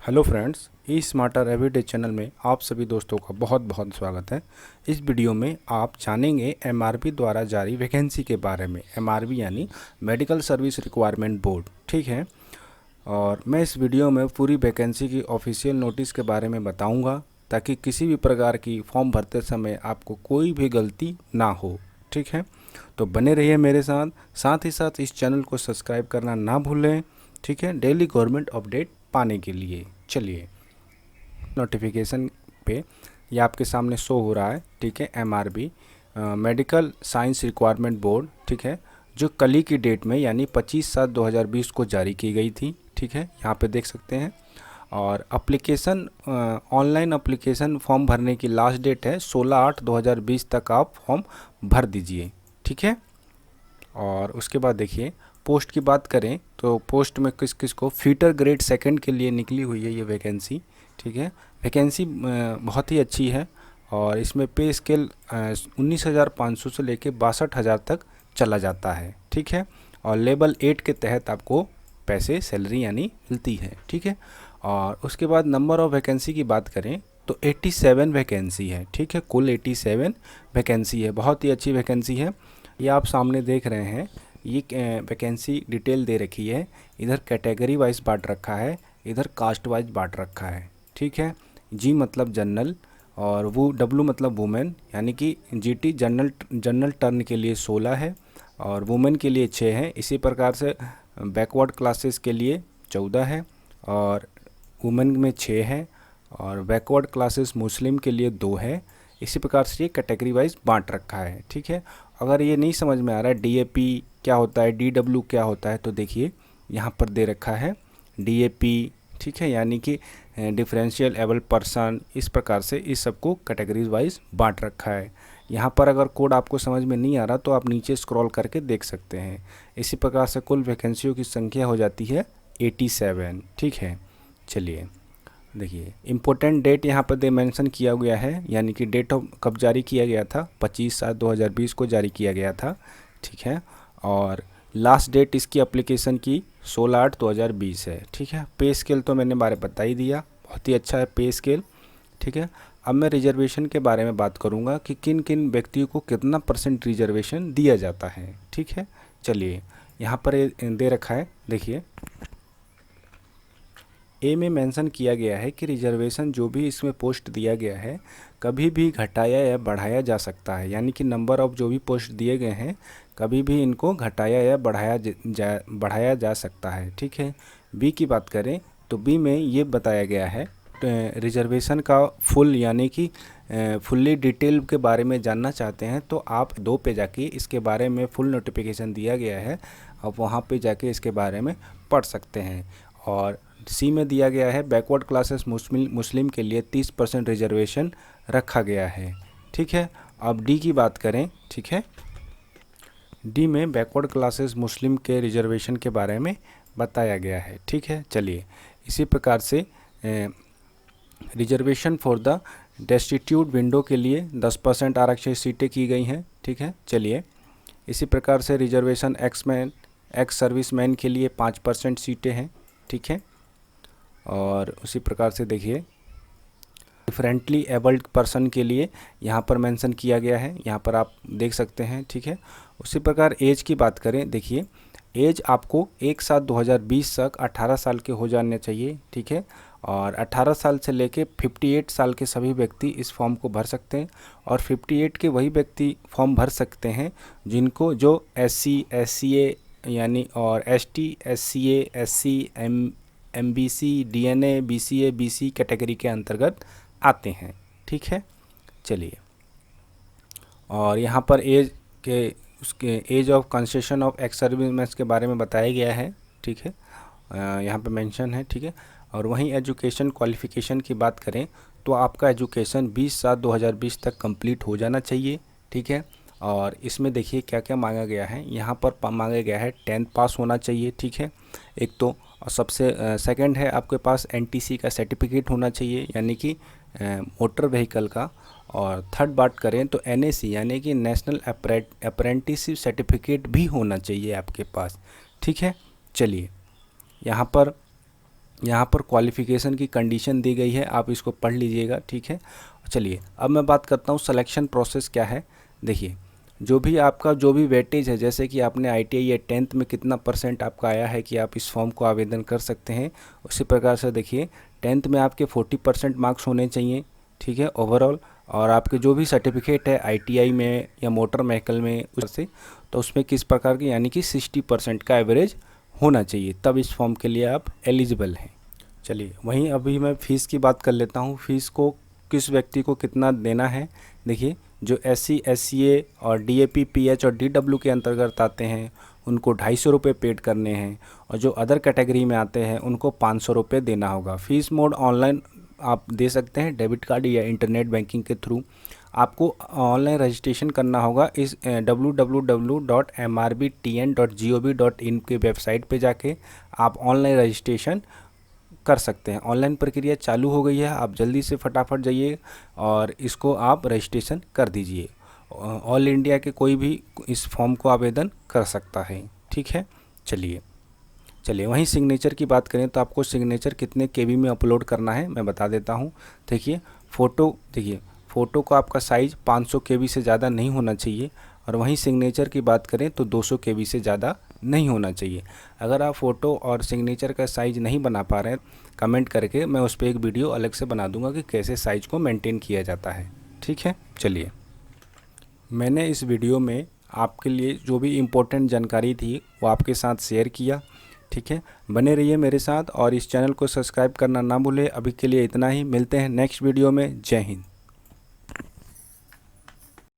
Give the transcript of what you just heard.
Hello friends, ई smarter everyday channel में आप सभी दोस्तों का बहुत बहुत स्वागत है। इस वीडियो में आप जानेंगे एमआरबी द्वारा जारी वैकेंसी के बारे में। एमआरबी यानी मेडिकल सर्विस रिक्वायरमेंट बोर्ड, ठीक है। और मैं इस वीडियो में पूरी वैकेंसी की ऑफिशियल नोटिस के बारे में बताऊंगा ताकि किसी भी प्रकार की फॉर्म भरते समय आपको कोई भी गलती ना हो, ठीक है। तो बने रहिए मेरे साथ ही साथ इस चैनल को सब्सक्राइब करना ना भूलें, ठीक है, डेली गवर्नमेंट अपडेट पाने के लिए। चलिए, नोटिफिकेशन पे ये आपके सामने शो हो रहा है, ठीक है। MRB medical science requirement board, ठीक है, जो कल ही की डेट में यानी 25/7/2020 को जारी की गई थी, ठीक है। यहाँ पे देख सकते हैं। और एप्लीकेशन ऑनलाइन एप्लीकेशन फॉर्म भरने की लास्ट डेट है 16/8/2020 तक आप फॉर्म भर दीजिए, ठीक है। और उसके बाद देखिए, पोस्ट की बात करें तो पोस्ट में किस किस को फीटर ग्रेड सेकंड के लिए निकली हुई है ये वैकेंसी, ठीक है। वैकेंसी बहुत ही अच्छी है और इसमें पे स्केल 19,500 से लेके 62,000 तक चला जाता है, ठीक है। और लेवल 8 के तहत आपको पैसे सैलरी यानी मिलती है, ठीक है। और उसके बाद नंबर ऑफ वैकेंसी की बात करें तो 87 वैकेंसी है, ठीक है। कुल 87 वैकेंसी है, बहुत ही अच्छी वैकेंसी है। ये आप सामने देख रहे हैं, ये वैकेंसी डिटेल दे रखी है। इधर कैटेगरी वाइज बांट रखा है, इधर कास्ट वाइज बांट रखा है, ठीक है। जी मतलब जनरल और वो डब्लू मतलब वुमेन, यानी कि जीटी जनरल टर्न के लिए 16 है और वुमेन के लिए 6 है। इसी प्रकार से बैकवर्ड क्लासेस के लिए 14 है और वुमेन में 6 है और बैकवर्ड क्लासेस मुस्लिम के लिए 2 है। इसी प्रकार से ये कैटेगरी वाइज बांट रखा है, ठीक है। अगर ये नहीं समझ में आ रहा है डीएपी क्या होता है, डीडब्ल्यू क्या होता है, तो देखिए यहाँ पर दे रखा है डीएपी, ठीक है, यानी कि डिफरेंशियल एबल पर्सन। इस प्रकार से इस सबको कैटेगरीज वाइज बांट रखा है। यहाँ पर अगर कोड आपको समझ में नहीं आ रहा तो आप नीचे स्क्रॉल करके देख सकते हैं। इसी प्रकार से कुल वैकेंसियों की संख्या हो जाती है 87, ठीक है। चलिए देखिए, इम्पोर्टेंट डेट यहाँ पर दे मेंशन किया गया है, यानी कि डेट ऑफ कब जारी किया गया था, 25/7/2020 को जारी किया गया था, ठीक है। और लास्ट डेट इसकी एप्लीकेशन की 16/8/2020 है, ठीक है। पे स्केल तो मैंने बारे बता ही दिया, बहुत ही अच्छा है पे स्केल, ठीक है। अब मैं रिजर्वेशन के बारे में बात करूँगा कि किन किन व्यक्तियों को कितना % रिजर्वेशन दिया जाता है, ठीक है। चलिए, यहाँ पर दे रखा है, देखिए ए में मेंशन किया गया है कि रिजर्वेशन जो भी इसमें पोस्ट दिया गया है कभी भी घटाया या बढ़ाया जा सकता है, यानी कि नंबर ऑफ जो भी पोस्ट दिए गए हैं कभी भी इनको घटाया या बढ़ाया जा सकता है, ठीक है। बी की बात करें तो बी में ये बताया गया है रिजर्वेशन का फुल यानी कि फुल्ली डिटेल के बारे में जानना चाहते हैं तो आप 2 पे जाके इसके बारे में फुल नोटिफिकेशन दिया गया है, आप वहाँ पे जाके इसके बारे में पढ़ सकते हैं। और सी में दिया गया है बैकवर्ड क्लासेस मुस्लिम के लिए 30% रिजर्वेशन रखा गया है, ठीक है। अब डी की बात करें, ठीक है, डी में बैकवर्ड क्लासेस मुस्लिम के रिजर्वेशन के बारे में बताया गया है, ठीक है। चलिए, इसी प्रकार से reservation for the destitute window के लिए 10% आरक्षित सीटें की गई हैं, ठीक है। चलिए, इसी प्रकार से रिजर्वेशन एक्स सर्विसमैन के लिए 5% सीटें हैं, ठीक है। और उसी प्रकार से देखिए डिफरेंटली एबल्ड पर्सन के लिए यहाँ पर मेंशन किया गया है, यहाँ पर आप देख सकते हैं, ठीक है। उसी प्रकार एज की बात करें, देखिए एज आपको 1/7/2020 तक 18 साल के हो जाने चाहिए, ठीक है। और 18 साल से लेके 58 साल के सभी व्यक्ति इस फॉर्म को भर सकते हैं और 58 के वही व्यक्ति फॉर्म भर सकते हैं जिनको जो SC SCA यानी और ST SCA SC MBC DNA BCA BC category के अंतर्गत आते हैं, ठीक है। चलिए, और यहाँ पर एज के उसके age of concession of ex serviceman के बारे में बताया गया है, ठीक है, यहाँ पे मेंशन है, ठीक है। और वहीं एजुकेशन क्वालिफ़िकेशन की बात करें तो आपका एजुकेशन 20/7/2020 तक कंप्लीट हो जाना चाहिए, ठीक है। और इसमें देखिए क्या क्या मांगा गया है, यहाँ पर मांगा गया है 10th पास होना चाहिए, ठीक है, एक तो। और सबसे सेकंड है आपके पास NTC का सर्टिफिकेट होना चाहिए, यानी कि मोटर व्हीकल का। और थर्ड बात करें तो NAC यानी कि नेशनल अप्रेंटिसशिप सर्टिफिकेट भी होना चाहिए आपके पास, ठीक है। चलिए, यहाँ पर यहाँ पर क्वालिफ़िकेशन की कंडीशन दी गई है, आप इसको पढ़ लीजिएगा, ठीक है। चलिए अब मैं बात करता हूँ सिलेक्शन प्रोसेस क्या है। देखिए जो भी वेटेज है, जैसे कि आपने ITI या 10th में कितना % आपका आया है कि आप इस फॉर्म को आवेदन कर सकते हैं, उसी प्रकार से देखिए 10th में आपके 40% मार्क्स होने चाहिए, ठीक है, ओवरऑल। और आपके जो भी सर्टिफिकेट है ITI में या मोटर व्हीकल में उससे, तो उसमें किस प्रकार की, यानी कि 60% का एवरेज होना चाहिए, तब इस फॉर्म के लिए आप एलिजिबल हैं। चलिए वहीं अभी मैं फ़ीस की बात कर लेता हूँ। फ़ीस को किस व्यक्ति को कितना देना है। देखिए जो SC SCA और DAP PH और DW के अंतर्गत आते हैं उनको 250 रुपये पेड करने हैं, और जो अदर कैटेगरी में आते हैं उनको 500 रुपये देना होगा। फ़ीस मोड ऑनलाइन आप दे सकते हैं, डेबिट कार्ड या इंटरनेट बैंकिंग के थ्रू। आपको ऑनलाइन रजिस्ट्रेशन करना होगा इस www.mrbtn.gov.in के वेबसाइट पे जाके आप ऑनलाइन रजिस्ट्रेशन कर सकते हैं। ऑनलाइन प्रक्रिया चालू हो गई है, आप जल्दी से फटाफट जाइए और इसको आप रजिस्ट्रेशन कर दीजिए। ऑल इंडिया के कोई भी इस फॉर्म को आवेदन कर सकता है, ठीक है। चलिए वहीं सिग्नेचर की बात करें तो आपको सिग्नेचर कितने KB में अपलोड करना है मैं बता देता हूं। देखिए फ़ोटो का आपका साइज़ 500 KB से ज़्यादा नहीं होना चाहिए, और वहीं सिग्नेचर की बात करें तो 200 KB से ज़्यादा नहीं होना चाहिए। अगर आप फ़ोटो और सिग्नेचर का साइज़ नहीं बना पा रहे हैं, कमेंट करके मैं उस पर एक वीडियो अलग से बना दूंगा कि कैसे साइज़ को मेंटेन किया जाता है, ठीक है। चलिए मैंने इस वीडियो में आपके लिए जो भी इम्पोर्टेंट जानकारी थी वो आपके साथ शेयर किया, ठीक है। बने रहिए मेरे साथ और इस चैनल को सब्सक्राइब करना ना भूलें। अभी के लिए इतना ही, मिलते हैं नेक्स्ट वीडियो में। जय हिंद।